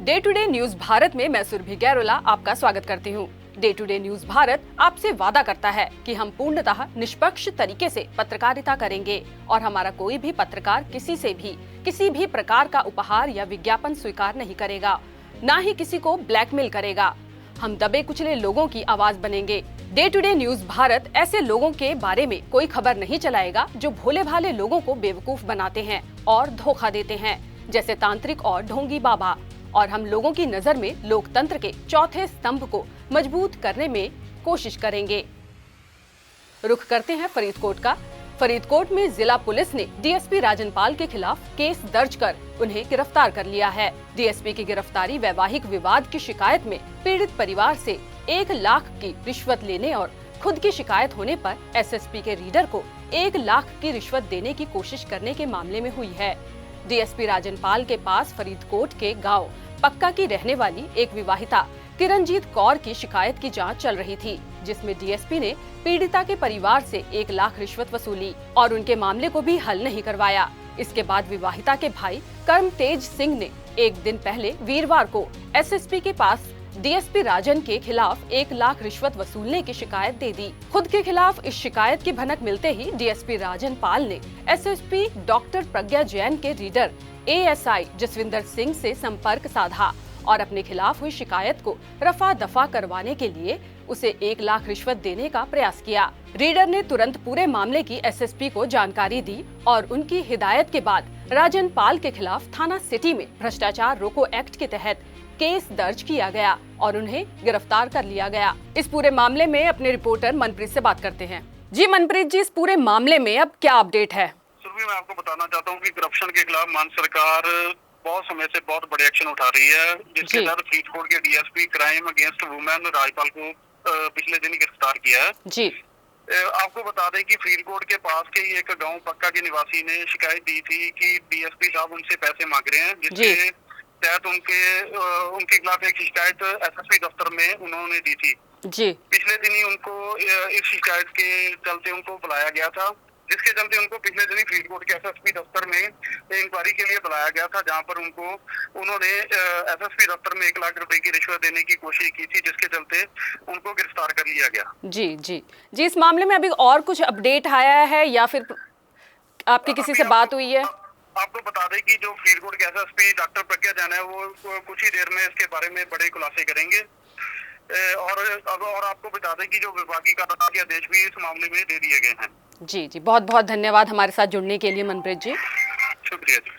Day to day news Bharat में मैं सुरभि गैरोला आपका स्वागत करती हूँ। Day to day news Bharat आपसे वादा करता है कि हम पूर्णतः निष्पक्ष तरीके से पत्रकारिता करेंगे और हमारा कोई भी पत्रकार किसी भी प्रकार का उपहार या विज्ञापन स्वीकार नहीं करेगा, न ही किसी को ब्लैकमेल करेगा। हम दबे कुचले लोगों की आवाज बनेंगे। Day to day news Bharat ऐसे लोगों के बारे में कोई खबर नहीं चलाएगा जो भोले भाले लोगों को बेवकूफ बनाते हैं और धोखा देते हैं, जैसे तांत्रिक और ढोंगी बाबा। और हम लोगों की नजर में लोकतंत्र के चौथे स्तंभ को मजबूत करने में कोशिश करेंगे। रुख करते हैं फरीदकोट का। फरीदकोट में जिला पुलिस ने डीएसपी राजन पाल के खिलाफ केस दर्ज कर उन्हें गिरफ्तार कर लिया है। डीएसपी की गिरफ्तारी वैवाहिक विवाद की शिकायत में पीड़ित परिवार से 1 लाख की रिश्वत लेने और खुद की शिकायत होने पर एसएसपी के रीडर को 1 लाख की रिश्वत देने की कोशिश करने के मामले में हुई है। डीएसपी राजन पाल के पास फरीदकोट के गांव पक्का की रहने वाली एक विवाहिता किरणजीत कौर की शिकायत की जांच चल रही थी, जिसमें डीएसपी ने पीड़िता के परिवार से 1 लाख रिश्वत वसूली और उनके मामले को भी हल नहीं करवाया। इसके बाद विवाहिता के भाई कर्मतेज सिंह ने एक दिन पहले वीरवार को एसएसपी के पास डीएसपी राजन के खिलाफ 1 लाख रिश्वत वसूलने की शिकायत दे दी। खुद के खिलाफ इस शिकायत की भनक मिलते ही डीएसपी राजन पाल ने एसएसपी डॉक्टर प्रज्ञा जैन के रीडर एएसआई जसविंदर सिंह से संपर्क साधा और अपने खिलाफ हुई शिकायत को रफा दफा करवाने के लिए उसे 1 लाख रिश्वत देने का प्रयास किया। रीडर ने तुरंत पूरे मामले की एसएसपी को जानकारी दी और उनकी हिदायत के बाद राजन पाल के खिलाफ थाना सिटी में भ्रष्टाचार रोको एक्ट के तहत केस दर्ज किया गया और उन्हें गिरफ्तार कर लिया गया। इस पूरे मामले में अपने रिपोर्टर मनप्रीत से बात करते हैं। जी मनप्रीत जी, इस पूरे मामले में अब क्या अपडेट है? सुरभि, मैं आपको बताना चाहता हूँ कि करप्शन के खिलाफ मान सरकार बहुत समय से बहुत बड़े एक्शन उठा रही है, जिसके तहत फरीदकोट के DSP crime against women Rajpal को पिछले दिन गिरफ्तार किया है। जी आपको बता दें कि फरीदकोट के पास के ही एक गांव पक्का के निवासी ने शिकायत दी थी कि डीएसपी साहब उनसे पैसे मांग रहे हैं, जिसके तहत उनके खिलाफ एक शिकायत एसएसपी दफ्तर में उन्होंने दी थी। जी पिछले दिन ही उनको इस शिकायत के चलते उनको बुलाया गया था, जिसके चलते उनको पिछले दिन ही फरीदकोट के एसएसपी दफ्तर में इंक्वायरी के लिए बुलाया गया था, जहां पर उन्होंने एसएसपी दफ्तर में 1 लाख रुपए की रिश्वत देने की कोशिश की थी, जिसके चलते उनको गिरफ्तार कर लिया गया। जी जी जी, इस मामले में अभी और कुछ अपडेट आया है या फिर आपकी किसी से बात हुई है? आपको बता दें कि जो फरीदकोट के एसएसपी डॉक्टर प्रज्ञा जैन है, वो कुछ ही देर में इसके बारे में बड़े खुलासे करेंगे और आपको बता दें कि जो विभागीय कार्रवाई के आदेश भी इस मामले में दे दिए गए हैं। जी जी, बहुत बहुत धन्यवाद हमारे साथ जुड़ने के लिए मनप्रीत जी। शुक्रिया जी।